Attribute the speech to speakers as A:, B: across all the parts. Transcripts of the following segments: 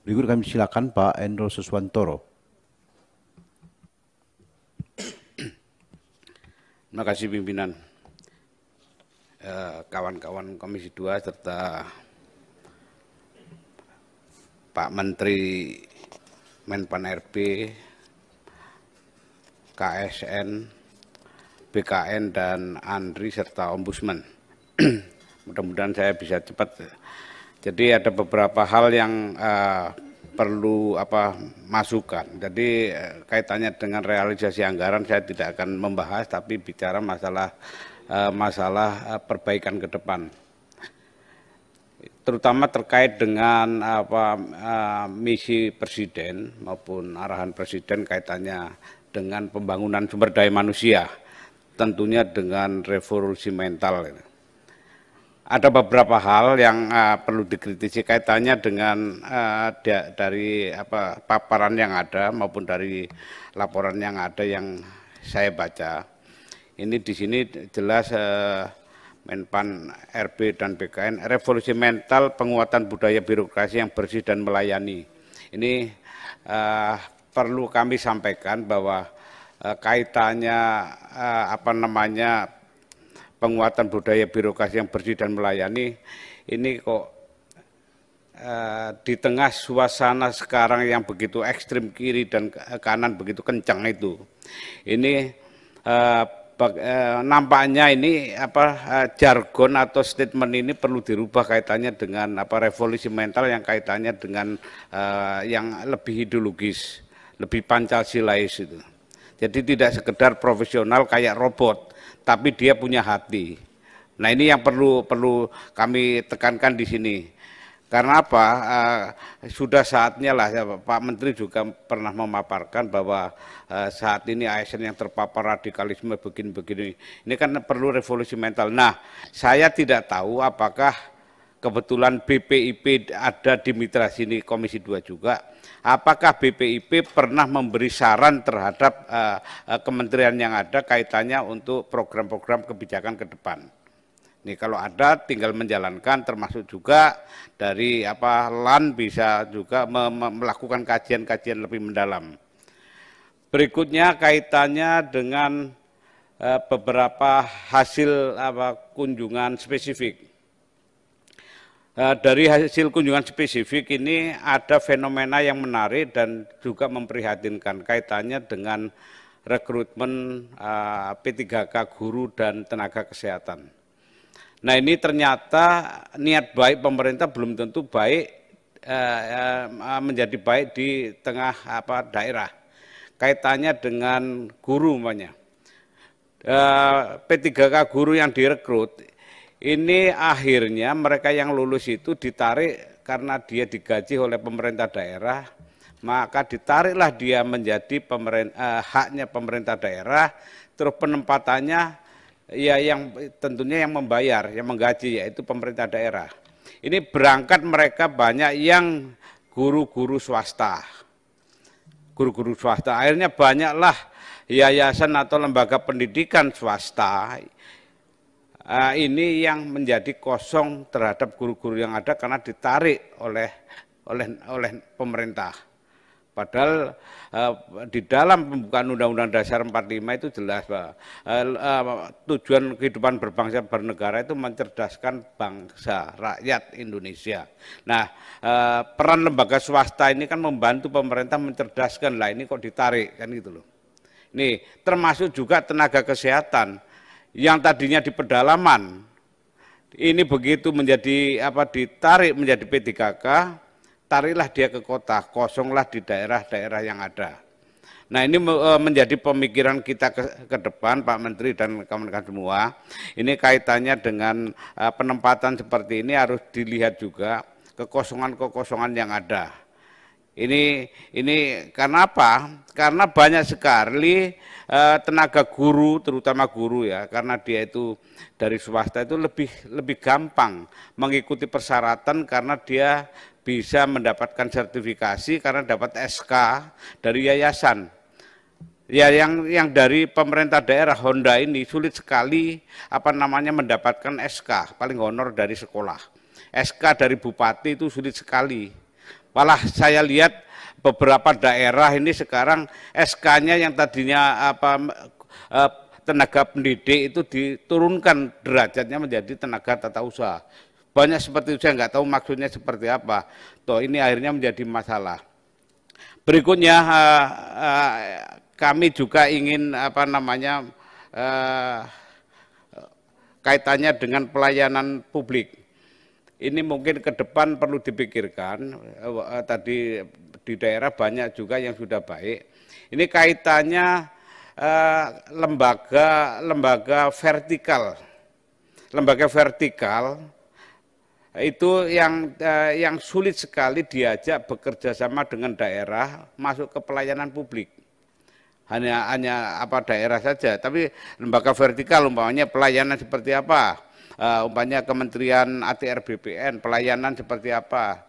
A: Berikut kami silakan Pak Endro Suswantoro.
B: Terima kasih pimpinan, kawan-kawan Komisi 2 serta Pak Menteri Menpan RB, KSN, BKN dan Andri serta Ombudsman. Mudah-mudahan saya bisa cepat. Jadi ada beberapa hal yang perlu masukan. Jadi kaitannya dengan realisasi anggaran saya tidak akan membahas, tapi bicara masalah perbaikan ke depan. Terutama terkait dengan misi Presiden maupun arahan Presiden kaitannya dengan pembangunan sumber daya manusia, tentunya dengan revolusi mental. Ada beberapa hal yang perlu dikritisi kaitannya dengan dari paparan yang ada maupun dari laporan yang ada yang saya baca. Ini di sini jelas Menpan RB dan BKN, revolusi mental, penguatan budaya birokrasi yang bersih dan melayani. Ini perlu kami sampaikan bahwa kaitannya penguatan budaya birokrasi yang bersih dan melayani ini kok di tengah suasana sekarang yang begitu ekstrim kiri dan kanan begitu kencang itu, ini nampaknya ini jargon atau statement ini perlu dirubah kaitannya dengan revolusi mental yang kaitannya dengan yang lebih ideologis, lebih Pancasilais itu. Jadi tidak sekedar profesional kayak robot, tapi dia punya hati. Nah ini yang perlu kami tekankan di sini. Karena apa? Sudah saatnya lah, Pak Menteri juga pernah memaparkan bahwa saat ini ASN yang terpapar radikalisme begini-begini. Ini kan perlu revolusi mental. Nah, saya tidak tahu apakah kebetulan BPIP ada di mitra sini Komisi 2 juga. Apakah BPIP pernah memberi saran terhadap kementerian yang ada kaitannya untuk program-program kebijakan ke depan? Ini kalau ada tinggal menjalankan, termasuk juga dari LAN bisa juga melakukan kajian-kajian lebih mendalam. Berikutnya kaitannya dengan beberapa hasil kunjungan spesifik. Dari hasil kunjungan spesifik ini ada fenomena yang menarik dan juga memprihatinkan kaitannya dengan rekrutmen P3K guru dan tenaga kesehatan. Nah ini ternyata niat baik pemerintah belum tentu baik menjadi baik di tengah daerah. Kaitannya dengan guru umpamanya. P3K guru yang direkrut ini akhirnya mereka yang lulus itu ditarik karena dia digaji oleh pemerintah daerah, maka ditariklah dia menjadi haknya pemerintah daerah, terus penempatannya ya yang tentunya yang membayar, yang menggaji yaitu pemerintah daerah. Ini berangkat mereka banyak yang guru-guru swasta. Guru-guru swasta, akhirnya banyaklah yayasan atau lembaga pendidikan swasta ini yang menjadi kosong terhadap guru-guru yang ada karena ditarik oleh pemerintah. Padahal di dalam pembukaan Undang-Undang Dasar 45 itu jelas bahwa tujuan kehidupan berbangsa bernegara itu mencerdaskan bangsa rakyat Indonesia. Nah, peran lembaga swasta ini kan membantu pemerintah mencerdaskan, lah ini kok ditarik kan gitu loh. Nih, termasuk juga tenaga kesehatan yang tadinya di pedalaman, ini begitu menjadi ditarik menjadi P3K, tariklah dia ke kota, kosonglah di daerah-daerah yang ada. Nah ini menjadi pemikiran kita ke depan Pak Menteri dan kawan-kawan semua. Ini kaitannya dengan penempatan seperti ini harus dilihat juga kekosongan-kekosongan yang ada. Ini karena apa? Karena banyak sekali tenaga guru, terutama guru ya, karena dia itu dari swasta itu lebih gampang mengikuti persyaratan karena dia bisa mendapatkan sertifikasi karena dapat SK dari yayasan. Ya yang dari pemerintah daerah Honda ini sulit sekali mendapatkan SK, paling honor dari sekolah. SK dari bupati itu sulit sekali. Malah saya lihat beberapa daerah ini sekarang SK-nya yang tadinya tenaga pendidik itu diturunkan derajatnya menjadi tenaga tata usaha. Banyak seperti itu, saya nggak tahu maksudnya seperti apa. Toh ini akhirnya menjadi masalah. Berikutnya kami juga ingin kaitannya dengan pelayanan publik. Ini mungkin ke depan perlu dipikirkan. Tadi di daerah banyak juga yang sudah baik. Ini kaitannya lembaga vertikal. Lembaga vertikal itu yang sulit sekali diajak bekerja sama dengan daerah masuk ke pelayanan publik. Hanya daerah saja, tapi lembaga vertikal umpamanya pelayanan seperti apa? Umpamanya Kementerian ATR BPN, pelayanan seperti apa?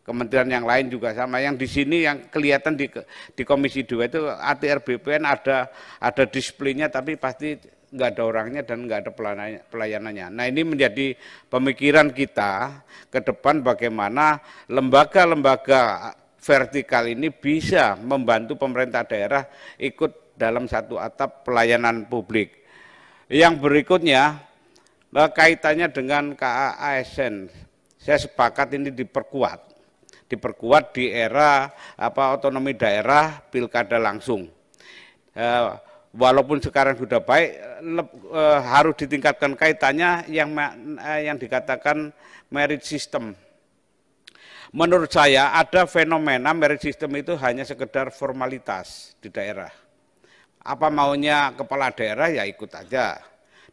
B: Kementerian yang lain juga sama. Yang di sini yang kelihatan di Komisi 2 itu ATR BPN ada displaynya, tapi pasti nggak ada orangnya dan nggak ada pelayanannya. Nah ini menjadi pemikiran kita ke depan bagaimana lembaga-lembaga vertikal ini bisa membantu pemerintah daerah ikut dalam satu atap pelayanan publik. Yang berikutnya kaitannya dengan KASN, saya sepakat ini diperkuat di era otonomi daerah pilkada langsung. Walaupun sekarang sudah baik, harus ditingkatkan kaitannya yang dikatakan merit system. Menurut saya ada fenomena merit system itu hanya sekedar formalitas di daerah. Apa maunya kepala daerah ya ikut aja.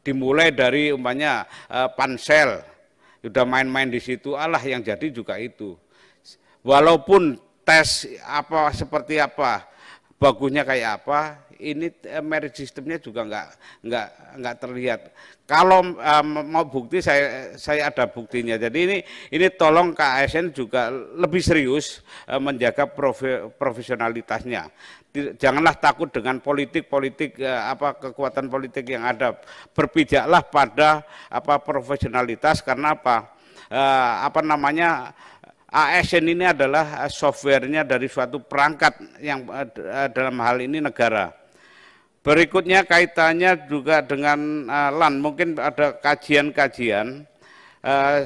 B: Dimulai dari umpamanya pansel, sudah main-main di situ, yang jadi juga itu. Walaupun tes seperti apa, bagusnya kayak apa, ini merit sistemnya juga nggak terlihat. Kalau mau bukti, saya ada buktinya. Jadi ini tolong KASN juga lebih serius menjaga profesionalitasnya. Janganlah takut dengan politik kekuatan politik yang ada. Berpijaklah pada profesionalitas, karena ASN ini adalah softwarenya dari suatu perangkat yang dalam hal ini negara. Berikutnya kaitannya juga dengan LAN, mungkin ada kajian-kajian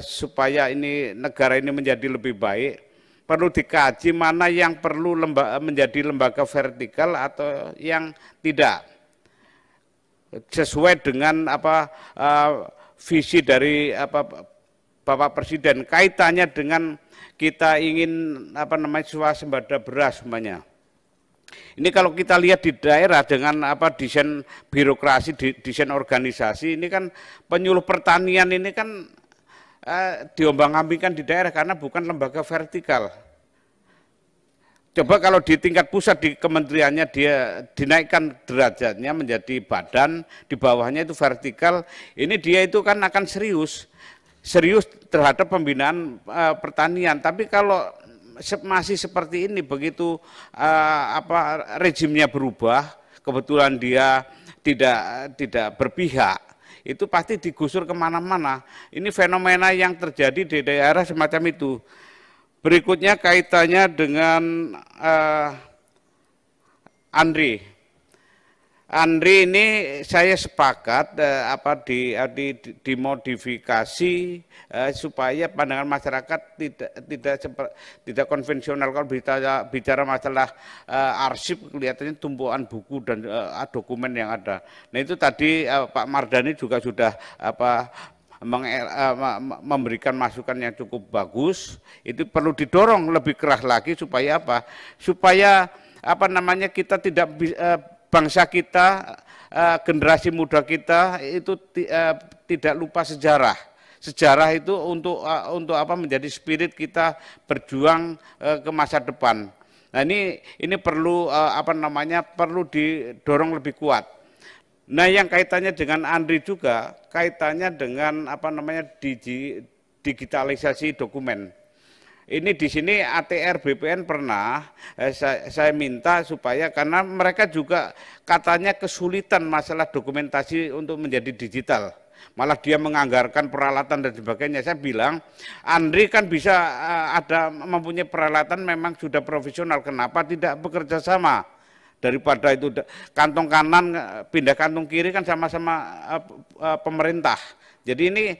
B: supaya ini negara ini menjadi lebih baik. Perlu dikaji mana yang perlu menjadi lembaga vertikal atau yang tidak. Sesuai dengan visi dari Bapak Presiden, kaitannya dengan kita ingin swasembada beras semuanya. Ini kalau kita lihat di daerah dengan desain birokrasi, desain organisasi, ini kan penyuluh pertanian ini kan diombang-ambingkan di daerah karena bukan lembaga vertikal. Coba kalau di tingkat pusat di kementeriannya dia dinaikkan derajatnya menjadi badan, di bawahnya itu vertikal, ini dia itu kan akan serius terhadap pembinaan pertanian. Tapi kalau masih seperti ini, begitu rezimnya berubah, kebetulan dia tidak berpihak, itu pasti digusur kemana-mana. Ini fenomena yang terjadi di daerah semacam itu. Berikutnya kaitannya dengan Andri ini saya sepakat dimodifikasi supaya pandangan masyarakat tidak konvensional. Kalau bicara masalah arsip, kelihatannya tumpuan buku dan dokumen yang ada. Nah itu tadi Pak Mardhani juga sudah memberikan masukan yang cukup bagus. Itu perlu didorong lebih keras lagi supaya supaya kita tidak bangsa kita, generasi muda kita itu tidak lupa sejarah. Sejarah itu untuk menjadi spirit kita berjuang ke masa depan. Nah ini perlu perlu didorong lebih kuat. Nah yang kaitannya dengan Andri juga kaitannya dengan digitalisasi dokumen. Ini di sini ATR BPN pernah saya minta supaya, karena mereka juga katanya kesulitan masalah dokumentasi untuk menjadi digital. malah dia menganggarkan peralatan dan sebagainya. Saya bilang, Andri kan bisa mempunyai peralatan memang sudah profesional, kenapa tidak bekerja sama? Daripada itu kantong kanan pindah kantong kiri kan sama-sama pemerintah. Jadi ini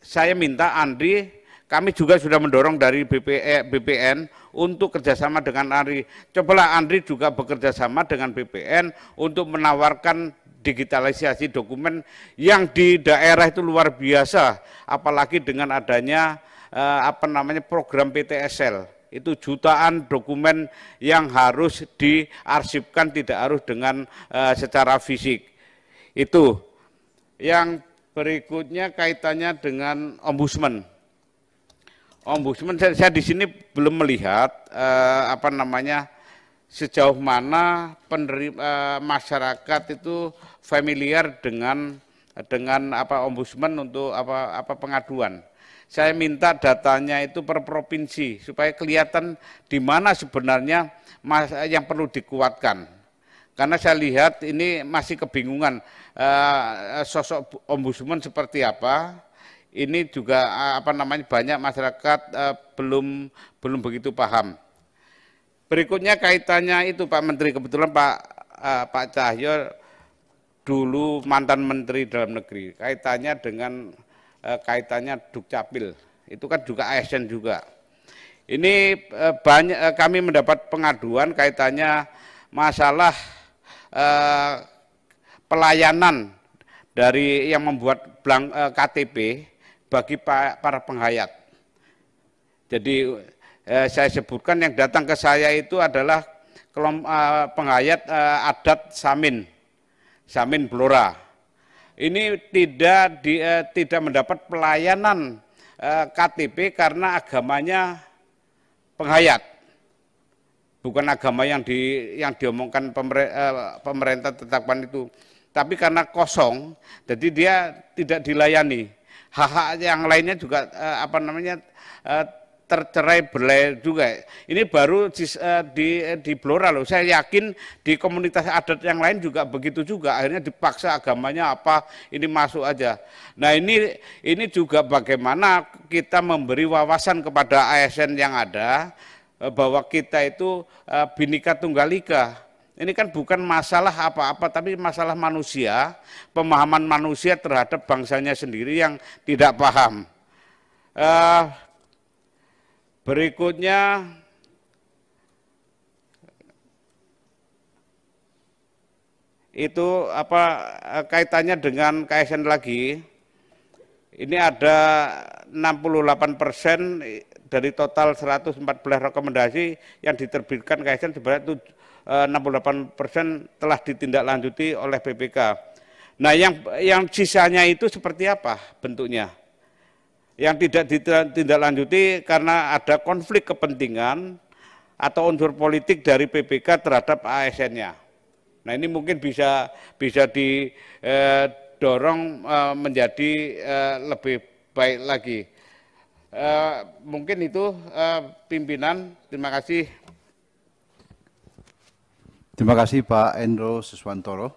B: saya minta Andri, kami juga sudah mendorong dari BPN untuk kerjasama dengan Andri. Cobalah Andri juga bekerja sama dengan BPN untuk menawarkan digitalisasi dokumen yang di daerah itu luar biasa, apalagi dengan adanya program PTSL. Itu jutaan dokumen yang harus diarsipkan, tidak harus dengan secara fisik. Itu. Yang berikutnya kaitannya dengan ombudsman. Ombudsman saya di sini belum melihat sejauh mana masyarakat itu familiar dengan ombudsman untuk pengaduan. Saya minta datanya itu per provinsi supaya kelihatan di mana sebenarnya yang perlu dikuatkan. Karena saya lihat ini masih kebingungan sosok ombudsman seperti apa. Ini juga banyak masyarakat belum begitu paham. Berikutnya kaitannya itu Pak Menteri, kebetulan Pak Cahyo dulu mantan Menteri Dalam Negeri, kaitannya Dukcapil, itu kan juga ASN juga. Ini kami mendapat pengaduan kaitannya masalah pelayanan dari yang membuat KTP bagi para penghayat. Jadi saya sebutkan yang datang ke saya itu adalah penghayat adat Samin Blora. Ini tidak mendapat pelayanan KTP karena agamanya penghayat, bukan agama yang diomongkan pemerintah tetapkan itu, tapi karena kosong, jadi dia tidak dilayani. Hak-hak yang lainnya juga tercerai berai juga. Ini baru di Blora loh. Saya yakin di komunitas adat yang lain juga begitu juga. Akhirnya dipaksa agamanya apa, ini masuk aja. Nah ini juga bagaimana kita memberi wawasan kepada ASN yang ada bahwa kita itu Bhinneka Tunggal Ika. Ini kan bukan masalah apa-apa, tapi masalah manusia, pemahaman manusia terhadap bangsanya sendiri yang tidak paham. Berikutnya, itu kaitannya dengan KSN lagi. Ini ada 68% dari total 114 rekomendasi yang diterbitkan KSN sebenarnya 68% telah ditindaklanjuti oleh BPK. Nah, yang sisanya itu seperti apa bentuknya? Yang tidak ditindaklanjuti karena ada konflik kepentingan atau unsur politik dari BPK terhadap ASN-nya. Nah, ini mungkin bisa didorong menjadi lebih baik lagi. Mungkin itu pimpinan. Terima kasih.
A: Terima kasih Pak Endro Suswantoro.